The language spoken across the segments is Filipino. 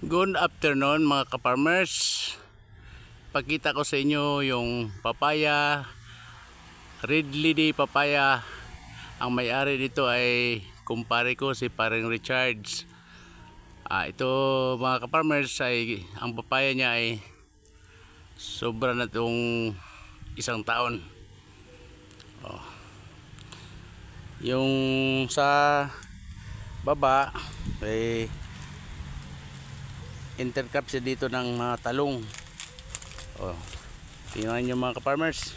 Good afternoon mga ka-farmers. Pakita ko sa inyo yung papaya, red lady papaya. Ang may-ari dito ay kumpare ko, si Paring Richards. Ito mga ka-farmers, ay ang papaya niya ay sobra na itong isang taon. Yung sa baba ay intercrop siya dito ng mga talong. Tingnan nyo mga ka-farmers,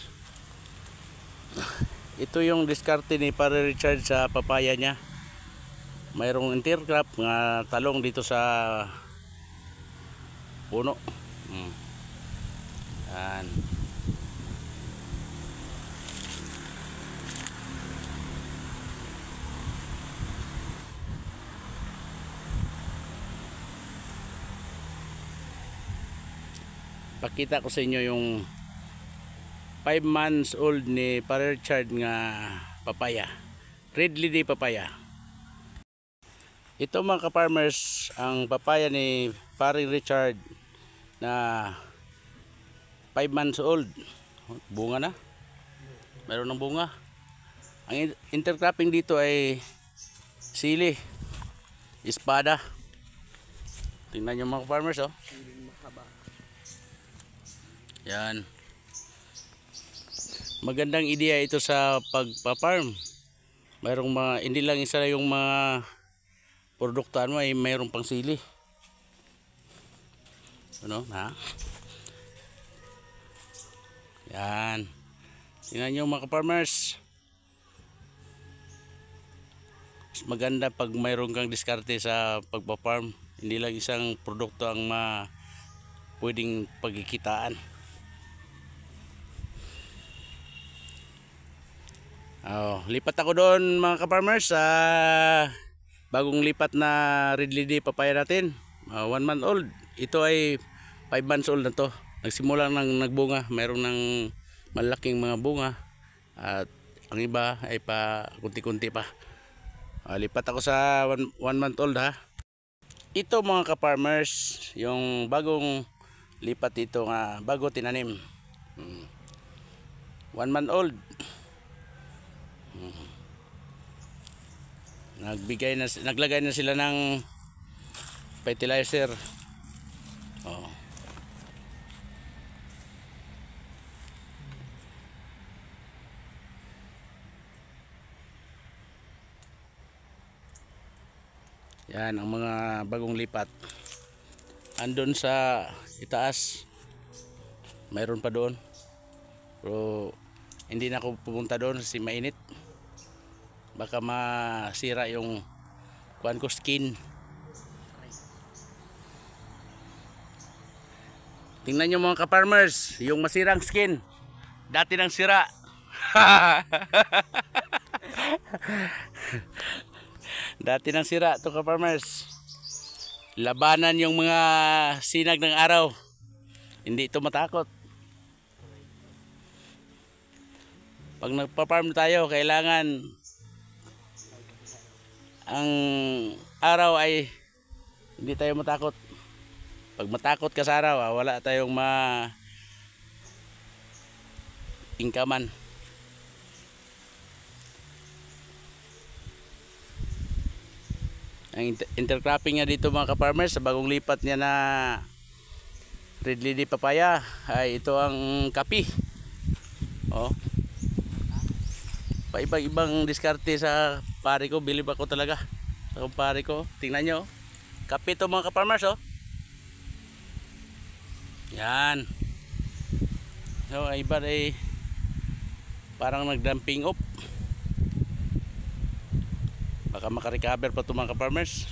ito yung diskarte ni Paring Richard sa papaya niya. Mayroong intercrop nga talong dito sa puno. Yan. Pakita ko sa inyo yung 5 months old ni Paring Richard nga papaya, red lady papaya. Ito mga ka-farmers, ang papaya ni Paring Richard na 5 months old. Bunga na, meron ng bunga. Ang intercropping dito ay sili, espada. Tingnan nyo mga ka-farmers, yan. Magandang ideya ito sa pagpa-farm. Mayroong mga, hindi lang isa yung mga produktuhan mo ay mayroong pang sili. Ano na? Yan. Tingnan nyo mga ka-farmers. Mas maganda pag mayroong kang diskarte sa pagpa-farm. Hindi lang isang produkto ang pwedeng pagkikitaan. Lipat ako doon mga ka-farmers sa bagong lipat na red lady papaya natin. 1 month old. Ito ay 5 months old na to. Nagsimula nang nagbunga. Mayroon ng malaking mga bunga. At ang iba ay pa kunti-kunti pa. Lipat ako sa 1 month old ha. Ito mga ka-farmers, yung bagong lipat dito nga bago tinanim. 1 month old. Naglagay na sila ng fertilizer. Yan ang mga bagong lipat. Andun sa itaas, mayroon pa doon, pero hindi na ako pupunta doon kasi mainit. Baka masira yung kuan ko skin. Tingnan nyo mga ka-farmers, yung masirang skin dati nang sira. Dati nang sira to ka-farmers. Labanan yung mga sinag ng araw. Hindi ito matakot. Pag nagpa-farm tayo, kailangan ang araw ay hindi tayo matakot. Pag matakot ka sa araw, wala tayong ingkaman. Ang intercropping niya dito mga ka-farmers sa bagong lipat niya na red lady papaya ay ito ang kapi. Paibang-ibang diskarte sa pare ko, bilib ako talaga sa kumpare ko. Tingnan nyo, kape ito mga ka-farmers. Yan. So iba ay parang nag-dumping up. Baka makarecover pa ito mga ka-farmers.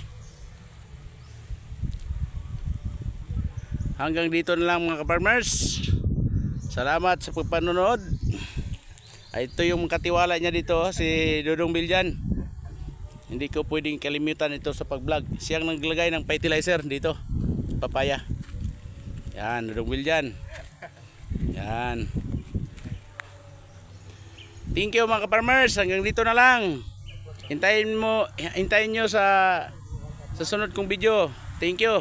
Hanggang dito na lang mga ka-farmers. Salamat sa pagpanonood. Ito yung katiwala niya dito, si Dodong Biljan. Hindi ko pwedeng kalimutan ito sa pag-vlog. Siyang naglagay ng fertilizer dito, papaya. Yan, Dodong Biljan. Yan. Thank you mga ka-farmers. Hanggang dito na lang. Hintayin nyo sa sunod kong video. Thank you.